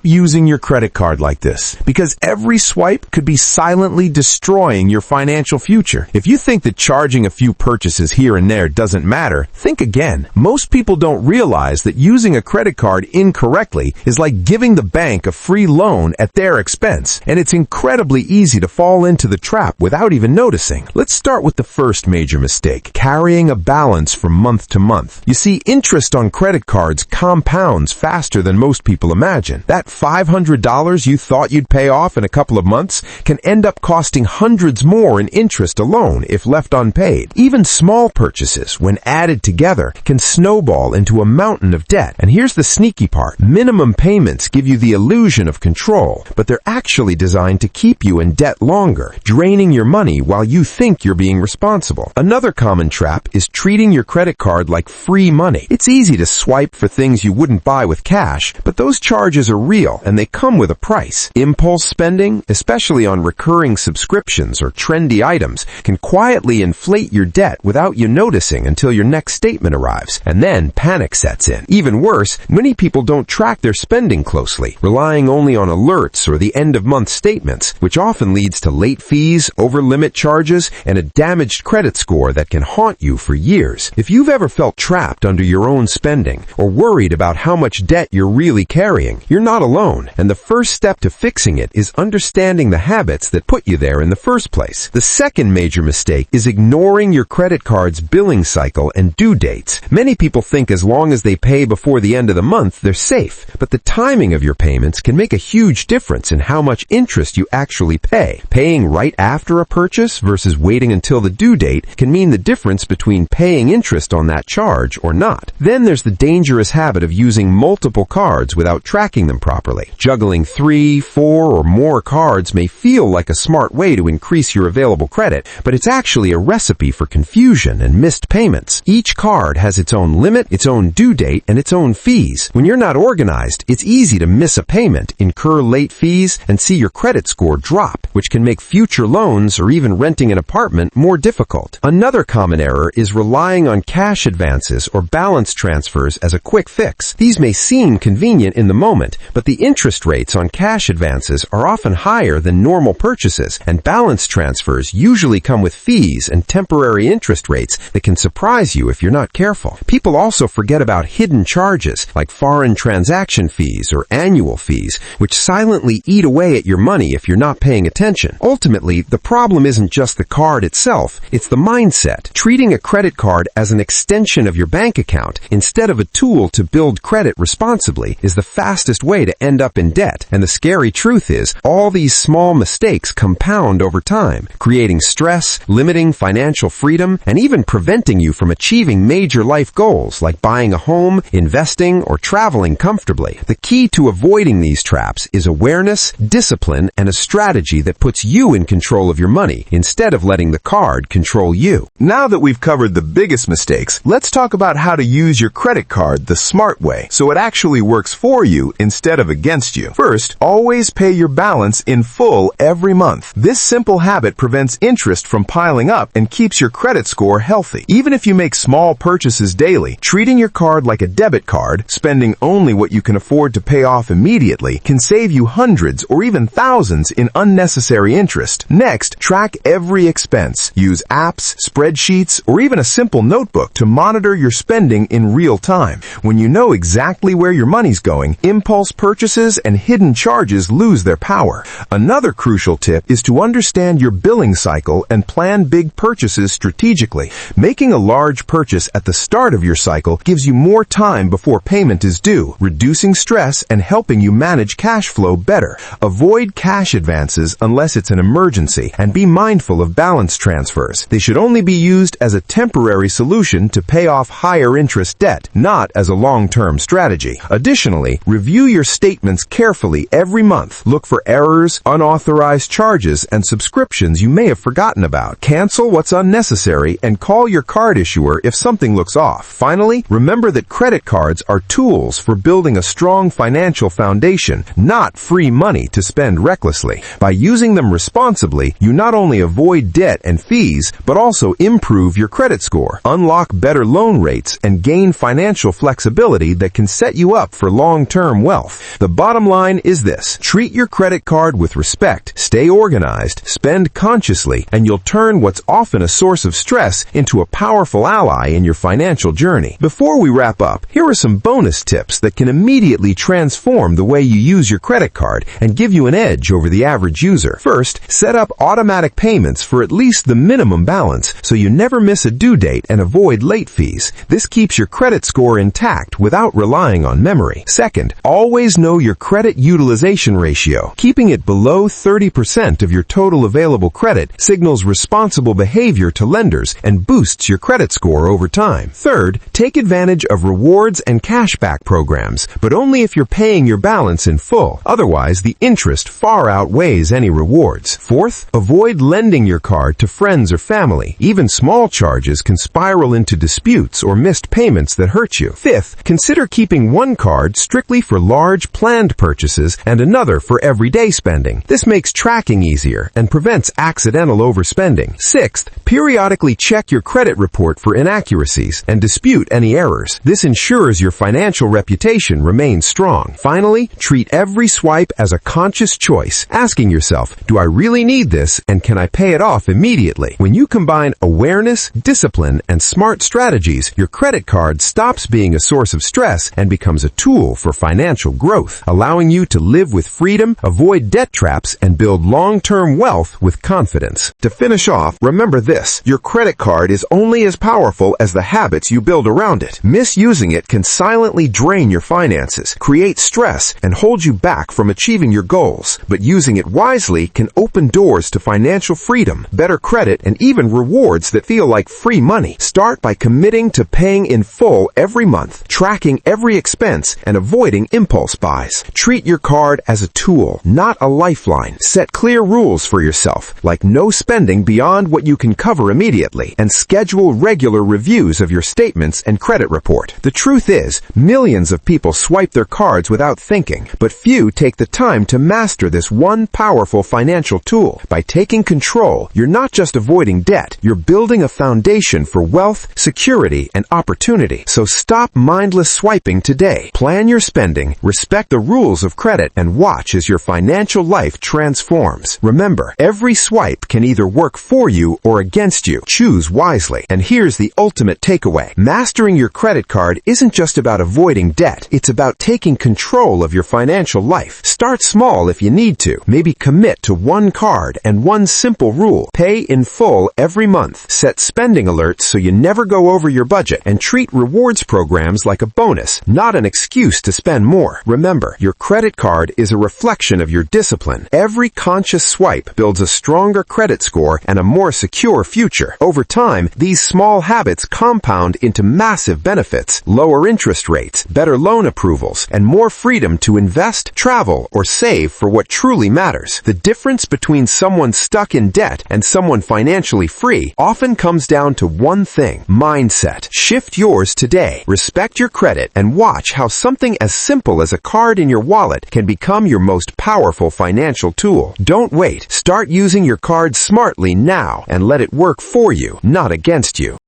using your credit card like this, because every swipe could be silently destroying your financial future. If you think that charging a few purchases here and there doesn't matter, think again. Most people don't realize that using a credit card incorrectly is like giving the bank a free loan at their expense, and it's incredibly easy to fall into the trap without even noticing. Let's start with the first major mistake: carrying a balance from month to month. You see, interest on credit cards compounds faster than most people imagine. That $500 you thought you'd pay off in a couple of months can end up costing hundreds more in interest alone if left unpaid. Even small purchases, when added together, can snowball into a mountain of debt. And here's the sneaky part: minimum payments give you the illusion of control, but they're actually designed to keep you in debt longer, draining your money while you think you're being responsible. Another common trap is treating your credit card like free money. It's easy to swipe for things you wouldn't buy with cash, but those charges are real and they come with a price. Impulse spending, especially on recurring subscriptions or trendy items, can quietly inflate your debt without you noticing until your next statement arrives, and then panic sets in. Even worse, many people don't track their spending closely, relying only on alerts or the end-of-month statements, which often leads to late fees, over-limit charges, and a damaged credit score that can haunt you for years. If you've ever felt trapped under your own spending or worried about how much debt you're really carrying, you're not alone, and the first step to fixing it is understanding the habits that put you there in the first place. The second major mistake is ignoring your credit card's billing cycle and due dates. Many people think as long as they pay before the end of the month, they're safe, but the timing of your payments can make a huge difference in how much interest you actually pay. Paying right after a purchase versus waiting until the due date can mean the difference between paying interest on that charge or not. Then there's the dangerous habit of using multiple cards without tracking them properly. Juggling 3, 4, or more cards may feel like a smart way to increase your available credit, but it's actually a recipe for confusion and missed payments. Each card has its own limit, its own due date, and its own fees. When you're not organized, it's easy to miss a payment, incur late fees, and see your credit score drop, which can make future loans or even renting an apartment more difficult. Another common error is relying on cash advances or balance transfers as a quick fix. These may seem convenient in the moment, but the interest rates on cash advances are often higher than normal purchases, and balance transfers usually come with fees and temporary interest rates that can surprise you if you're not careful. People also forget about hidden charges like foreign transaction fees or annual fees, which silently eat away at your money if you're not paying attention. Ultimately, the problem isn't just the card itself, it's the mindset. Treating a credit card as an extension of your bank account instead of a tool to build credit responsibly is the fastest way to end up in debt. And the scary truth is, all these small mistakes compound over time, creating stress, limiting financial freedom, and even preventing you from achieving major life goals like buying a home, investing, or traveling comfortably. The key to avoiding these traps is awareness, discipline, and a strategy that puts you in control of your money instead of letting the card control you. Now that we've covered the biggest mistakes, let's talk about how to use your credit card the smart way so it actually works for you instead of against you. First, always pay your balance in full every month. This simple habit prevents interest from piling up and keeps your credit score healthy. Even if you make small purchases daily, treating your card like a debit card, spending only what you can afford to pay off immediately, can save you hundreds or even thousands in unnecessary interest. Next, track every expense. Use apps, spreadsheets, or even a simple notebook to monitor your spending in real time. When you know exactly where your money's going, impulse purchases and hidden charges lose their power. Another crucial tip is to understand your billing cycle and plan big purchases strategically. Making a large purchase at the start of your cycle gives you more time before payment is due, reducing stress and helping you manage cash flow better. Avoid cash advances unless it's an emergency, and be mindful of balance transfers. They should only be used as a temporary solution to pay off higher interest debt, not as a long-term strategy. Additionally, review your statements carefully every month. Look for errors, unauthorized charges, and subscriptions you may have forgotten about. Cancel what's unnecessary and call your card issuer if something looks off. Finally, remember that credit cards are tools for building a strong financial foundation, not free money to spend recklessly. By using them responsibly, you not only avoid debt and fees, but also improve your credit score, unlock better loan rates, and gain financial flexibility that can set you up for long-term wealth. The bottom line is this: treat your credit card with respect, stay organized, spend consciously, and you'll turn what's often a source of stress into a powerful ally in your financial journey. Before we wrap up, here are some bonus tips that can immediately transform the way you use your credit card and give you an edge over the average user. First, set up automatic payments for at least the minimum balance so you never miss a due date and avoid late fees. This keeps your credit score intact without relying on memory. Second, always know your credit utilization ratio. Keeping it below 30% of your total available credit signals responsible behavior to lenders and boosts your credit score over time. Third, take advantage of rewards and cashback programs, but only if you're paying your balance in full. Otherwise, the interest far outweighs any rewards. Fourth, avoid lending your card to friends or family. Even small charges can spiral into disputes or missed payments that hurt you. Fifth, consider keeping one card strictly for large planned purchases and another for everyday spending. This makes tracking easier and prevents accidental overspending. Sixth, periodically check your credit report for inaccuracies and dispute any errors. This ensures your financial reputation remains strong. Finally, treat every swipe as a conscious choice, asking yourself, do I really need this and can I pay it off immediately? When you combine awareness, discipline, and smart strategies, your credit card stops being a source of stress and becomes a tool for financial growth, allowing you to live with freedom, avoid debt traps, and build long-term wealth with confidence. To finish off, remember this: your credit card is only as powerful as the habits you build around it. Misusing it can silently drain your finances, create stress, and hold you back from achieving your goals. But using it wisely can open doors to financial freedom, better credit, and even rewards that feel like free money. Start by committing to paying in full every month, tracking every expense, and avoiding impulse buys. Treat your card as a tool, not a lifeline. Set clear rules for yourself, like no spending beyond what you can cover immediately, and schedule regular reviews of your statements and credit report. The truth is, millions of people swipe their cards without thinking, but few take the time to master this one powerful financial tool. By taking control, you're not just avoiding debt, you're building a foundation for wealth, security, and opportunity. So stop mindless swiping today. Plan your spending, respect the rules of credit, and watch as your financial life transforms. Remember, every swipe can either work for you or against you. Choose wisely. And here's the ultimate takeaway: mastering your credit card isn't just about avoiding debt, it's about taking control of your financial life. Start small if you need to. Maybe commit to one card and one simple rule: pay in full every month. Set spending alerts so you never go over your budget, and treat rewards programs like a bonus, not an excuse to spend more. Remember, your credit card is a reflection of your discipline. Every conscious swipe builds a stronger credit score and a more secure future. Over time, these small habits compound into massive benefits: lower interest rates, better loan approvals, and more freedom to invest, travel, or save for what truly matters. The difference between someone stuck in debt and someone financially free often comes down to one thing: mindset. Shift yours today. Respect your credit and watch how something as simple as a card in your wallet can become your most powerful financial tool. Don't wait. Start using your card smartly now and let it work for you, not against you.